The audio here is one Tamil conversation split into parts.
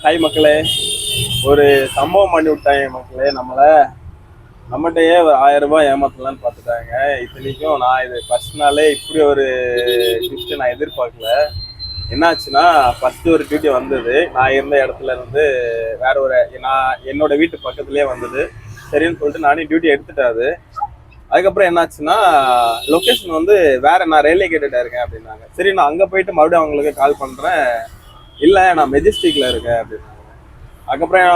ஹாய் மக்களே, ஒரு சம்பவம் பண்ணி விட்டாங்க மக்களே. நம்மகிட்டயே ஒரு 1000 ரூபாய் ஏமாத்தலான்னு பார்த்துட்டாங்க. இத்தனைக்கும் நான் இது ஃபர்ஸ்ட் நாளே இப்படி ஒரு ட்விஸ்ட் நான் எதிர்பார்க்கல. என்னாச்சுன்னா, ஃபர்ஸ்ட் ஒரு டியூட்டி வந்தது. நான் இருந்த இடத்துல இருந்து வேற ஒரு என்னோட வீட்டு பக்கத்துலேயே வந்தது. சரின்னு சொல்லிட்டு நானே டியூட்டி எடுத்துட்டாது. அதுக்கப்புறம் என்னாச்சுன்னா, லொக்கேஷன் வந்து வேற, நான் ரயில்வே கேட்டுட்டா இருக்கேன் அப்படின்னாங்க. சரி, நான் அங்கே போயிட்டு மறுபடியும் அவங்களுக்கு கால் பண்ணுறேன். இல்லை, நான் மெஜஸ்டிக்ல இருக்கேன் அப்படின்னாங்க. அதுக்கப்புறம்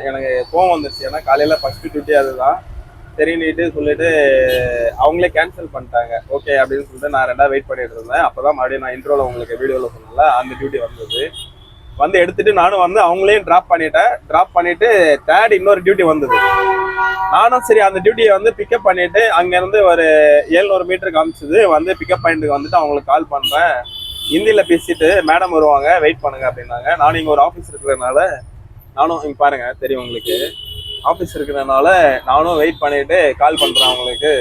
எனக்கு கோவம் வந்துருச்சு. ஏன்னா காலையில் ஃபர்ஸ்ட் டியூட்டி அதுதான். சரின்னுட்டு சொல்லிட்டு அவங்களே கேன்சல் பண்ணிட்டாங்க. ஓகே அப்படின்னு சொல்லிட்டு நான் ரெண்டாவது வெயிட் பண்ணிட்டு இருந்தேன். அப்போதான் மறுபடியும் நான் இன்ட்ரோவில் உங்களுக்கு வீடியோவில் சொன்னல அந்த டியூட்டி வந்தது. வந்து எடுத்துட்டு நானும் வந்து அவங்களையும் ட்ராப் பண்ணிட்டு தேர்ட் இன்னொரு டியூட்டி வந்தது. நானும் சரி அந்த டியூட்டியை வந்து பிக்கப் பண்ணிட்டு அங்கேருந்து ஒரு 700 மீட்டர் காமிச்சது. வந்து பிக்கப் பாயிண்ட்டுக்கு வந்துட்டு அவங்களுக்கு கால் பண்ணுறேன். ஹிந்தியில் பேசிட்டு மேடம் வருவாங்க, வெயிட் பண்ணுங்க அப்படின்னாங்க. நானும் இங்கே ஒரு ஆஃபீஸ் இருக்கிறதுனால நானும் இங்கே பாருங்க தெரியும் உங்களுக்கு, ஆஃபீஸ் இருக்கிறதுனால நானும் வெயிட் பண்ணிட்டு கால் பண்ணுறேன் அவங்களுக்கு.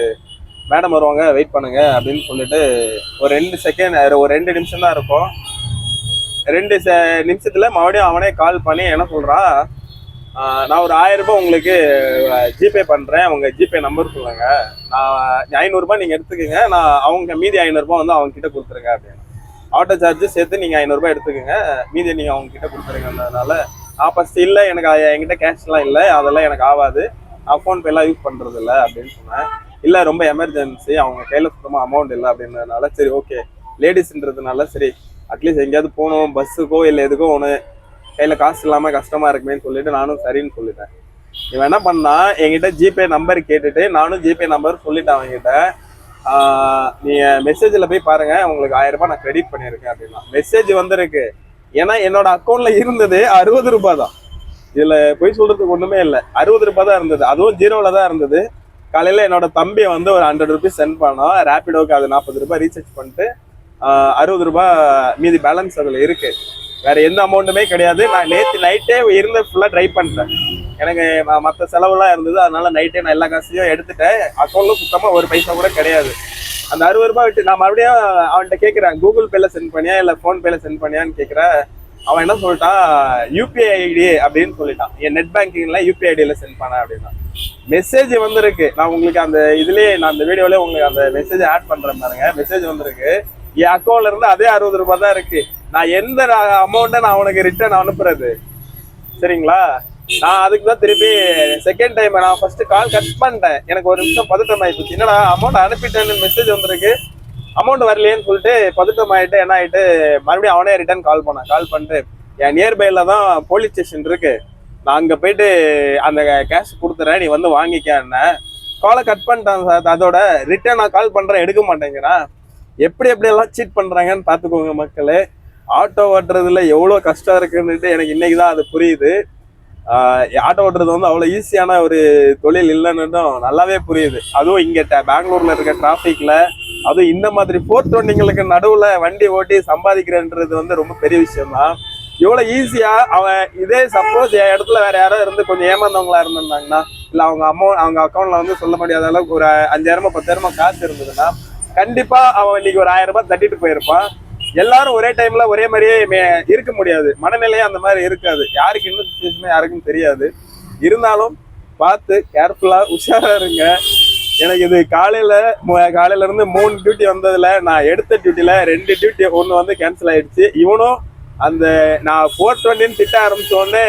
மேடம் வருவாங்க, வெயிட் பண்ணுங்க அப்படின்னு சொல்லிட்டு ஒரு 2 நிமிஷம் தான் இருக்கும். 2 நிமிஷத்துல மறுபடியும் அவனே கால் பண்ணி என்ன சொல்றான், நான் ஒரு 1000 ரூபாய் உங்களுக்கு ஜிபே பண்றேன், உங்க ஜிபே நம்பர் சொல்லுங்க, நான் 500 ரூபாய் நீங்க எடுத்துக்கோங்க, நான் அவங்க மீதி 500 ரூபாய் வந்து அவங்க கிட்ட கொடுத்துருங்க அப்படின்னு. ஆட்டோ சார்ஜ் சேர்த்து நீங்க 500 ரூபாய் எடுத்துக்கோங்க, மீதியை நீங்க அவங்க கிட்ட கொடுத்துருங்கன்றதுனால நான் ஃபர்ஸ்ட் இல்லை, எனக்கு என்கிட்ட கேஷ்லாம் இல்லை, அதெல்லாம் எனக்கு ஆகாது, நான் ஃபோன்பேலாம் யூஸ் பண்றது இல்லை அப்படின்னு சொன்னேன். இல்லை ரொம்ப எமர்ஜென்சி, அவங்க கையில சுத்தமாக அமௌண்ட் இல்லை அப்படின்றதுனால சரி ஓகே, லேடிஸ்ன்றதுனால சரி அட்லீஸ்ட் எங்கேயாவது போகணும், பஸ்ஸுக்கோ இல்லை எதுக்கோ ஒன்று, கையில் காசு இல்லாமல் கஷ்டமா இருக்குமேன்னு சொல்லிட்டு நானும் சரின்னு சொல்லிட்டேன். இவன் என்ன பண்ணா, என்கிட்ட ஜிபே நம்பர் கேட்டுட்டு நானும் ஜிபே நம்பர் சொல்லிட்டேன் அவங்ககிட்ட. நீங்க மெசேஜில் போய் பாருங்க, உங்களுக்கு 1000 ரூபாய் நான் கிரெடிட் பண்ணியிருக்கேன் அப்படின்னா. மெசேஜ் வந்திருக்கு. ஏன்னா என்னோட அக்கௌண்ட்ல இருந்தது 60 ரூபாய் தான். இதுல போய் சொல்றதுக்கு ஒண்ணுமே இல்லை, 60 ரூபாய் தான் இருந்தது, அதுவும் ஜீரோல தான் இருந்தது. காலையில என்னோட தம்பியை வந்து ஒரு 100 ருபீஸ் சென்ட் பண்ணோம், ரேபிடோக்கு அது 40 ரூபாய் ரீசார்ஜ் பண்ணிட்டு 60 ரூபாய் மீதி பேலன்ஸ் அதுல இருக்கு. வேற எந்த அமௌண்ட்டுமே கிடையாது. நான் நேற்று நைட்டே இருந்த ஃபுல்லா ட்ரை பண்ணிட்டேன். எனக்கு மற்ற செலவுலாம் இருந்தது, அதனால நைட்டே நான் எல்லா காசையும் எடுத்துட்டேன். அக்கௌண்ட்ல சுத்தமா ஒரு பைசா கூட கிடையாது. அந்த 60 ரூபாய் விட்டு நான் மறுபடியும் அவன்கிட்ட கேட்கிறேன், கூகுள் பேல சென்ட் பண்ணியா இல்லை ஃபோன்பேல சென்ட் பண்ணியான்னு கேட்கிறேன். அவன் என்ன சொல்லிட்டான், யூபிஐ ஐடி அப்படின்னு சொல்லிட்டான். என் நெட் பேங்கிங்ல யூபிஐ ஐடியில சென்ட் பண்ண அப்படின்னா. மெசேஜ் வந்திருக்கு, நான் உங்களுக்கு அந்த இதுலயே நான் அந்த வீடியோலயே உங்களுக்கு அந்த மெசேஜ் ஆட் பண்றேன் பாருங்க. மெசேஜ் வந்திருக்கு, என் அக்கௌண்ட்ல இருந்து அதே 60 ரூபாய் தான் இருக்கு. நான் எந்த அமௌண்ட்டை நான் உனக்கு ரிட்டர்ன் அனுப்புறது, சரிங்களா? நான் அதுக்கு தான் திருப்பி செகண்ட் டைம் நான் ஃபர்ஸ்ட் கால் கட் பண்ணிட்டேன். எனக்கு ஒரு நிமிஷம் பதட்டம் ஆயிடுச்சு. என்னடா அமௌண்ட் அனுப்பிட்டேன்னு மெசேஜ் வந்திருக்கு, அமௌண்ட் வரலையேன்னு சொல்லிட்டு பதட்டம் ஆயிட்டு என்ன ஆயிட்டு மறுபடியும் அவனே ரிட்டர்ன் கால் பண்ணிட்டு, என் நியர்பைல தான் போலீஸ் ஸ்டேஷன் இருக்கு, நான் அங்க போயிட்டு அந்த கேஷ் கொடுத்துறேன், நீ வந்து வாங்கிக்க. காலை கட் பண்ணிட்டான் சார். அதோட ரிட்டர்ன் நான் கால் பண்றேன், எடுக்க மாட்டேங்கிறான். எப்படி எல்லாம் சீட் பண்றாங்கன்னு பாத்துக்கோங்க மக்களே. ஆட்டோ ஓட்டுறதுல எவ்வளவு கஷ்டம் இருக்குன்னுட்டு எனக்கு இன்னைக்குதான் அது புரியுது. ஆட்டோ ஓட்டுறது வந்து அவ்வளவு ஈஸியான ஒரு தொழில் இல்லைன்னு நல்லாவே புரியுது. அதுவும் இங்க பெங்களூர்ல இருக்க டிராபிக்ல, அதுவும் இந்த மாதிரி 420ங்களுக்கு நடுவுல வண்டி ஓட்டி சம்பாதிக்கிறன்றது வந்து ரொம்ப பெரிய விஷயம் தான். இவ்வளவு ஈஸியா அவன் இதே சப்போஸ் என் இடத்துல வேற யாரோ இருந்து கொஞ்சம் ஏமாந்தவங்களா இருந்திருந்தாங்கன்னா, இல்ல அவங்க அக்கௌண்ட்ல வந்து சொல்ல முடியாத அளவுக்கு ஒரு 5000 10,000 காசு இருந்ததுன்னா கண்டிப்பா அவன் இன்னைக்கு ஒரு 1000 ரூபாய் தட்டிட்டு போயிருப்பான். எல்லாரும் ஒரே டைம்ல ஒரே மாதிரியே இருக்க முடியாது, மனநிலையே அந்த மாதிரி இருக்காது. யாருக்கு என்ன சுச்சுவேஷன் யாருக்கும் தெரியாது. இருந்தாலும் பார்த்து கேர்ஃபுல்லா உஷாரா இருங்க. எனக்கு இது காலையில இருந்து 3 டியூட்டி வந்ததுல நான் எடுத்த டியூட்டில 2 டியூட்டி ஒன்று வந்து கேன்சல் ஆயிடுச்சு. இவனும் அந்த நான் 420 திட்ட ஆரம்பிச்ச உடனே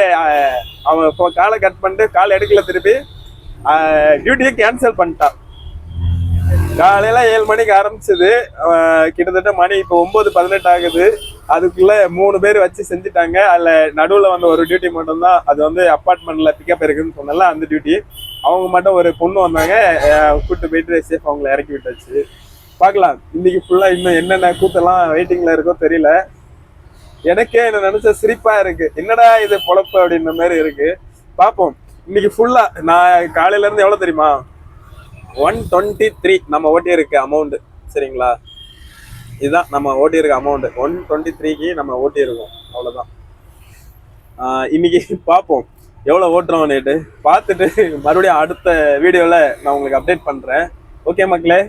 அவன் காலை கட் பண்ணிட்டு கால் எடுக்கல, திருப்பி டியூட்டியை கேன்சல் பண்ணிட்டான். காலையில 7 மணிக்கு ஆரம்பிச்சது, கிட்டத்தட்ட மணி இப்போ 9:18 ஆகுது. அதுக்குள்ள 3 பேர் வச்சு செஞ்சுட்டாங்க. அதுல நடுவுல வந்து ஒரு டியூட்டி மட்டும் தான், அது வந்து அப்பார்ட்மெண்ட்ல பிக்கப் இருக்குன்னு சொன்னல அந்த டியூட்டி. அவங்க மட்டும் ஒரு பொண்ணு வந்தாங்க, கூப்பிட்டு போயிட்டு சேஃப் அவங்களை இறக்கி விட்டாச்சு. பார்க்கலாம் இன்னைக்கு ஃபுல்லா இன்னும் என்னென்ன கூத்தெல்லாம் வெயிட்டிங்ல இருக்கோ தெரியல. எனக்கே என்ன நினைச்ச சிரிப்பா இருக்கு, என்னடா இது பொழப்பு அப்படின்ற மாதிரி இருக்கு. பார்ப்போம். இன்னைக்கு ஃபுல்லா நான் காலையில இருந்து எவ்வளவு தெரியுமா, 123 நம்ம ஓட்டி இருக்க அமௌண்ட், சரிங்களா? இதுதான் நம்ம ஓட்டி இருக்க அமௌண்ட். 123க்கு நம்ம ஓட்டி இருக்கோம், அவ்வளவுதான். இன்னைக்கு பார்ப்போம் எவ்வளவு ஓட்டுறோம்னுட்டு. பார்த்துட்டு மறுபடியும் அடுத்த வீடியோல நான் உங்களுக்கு அப்டேட் பண்றேன். ஓகே மக்களே.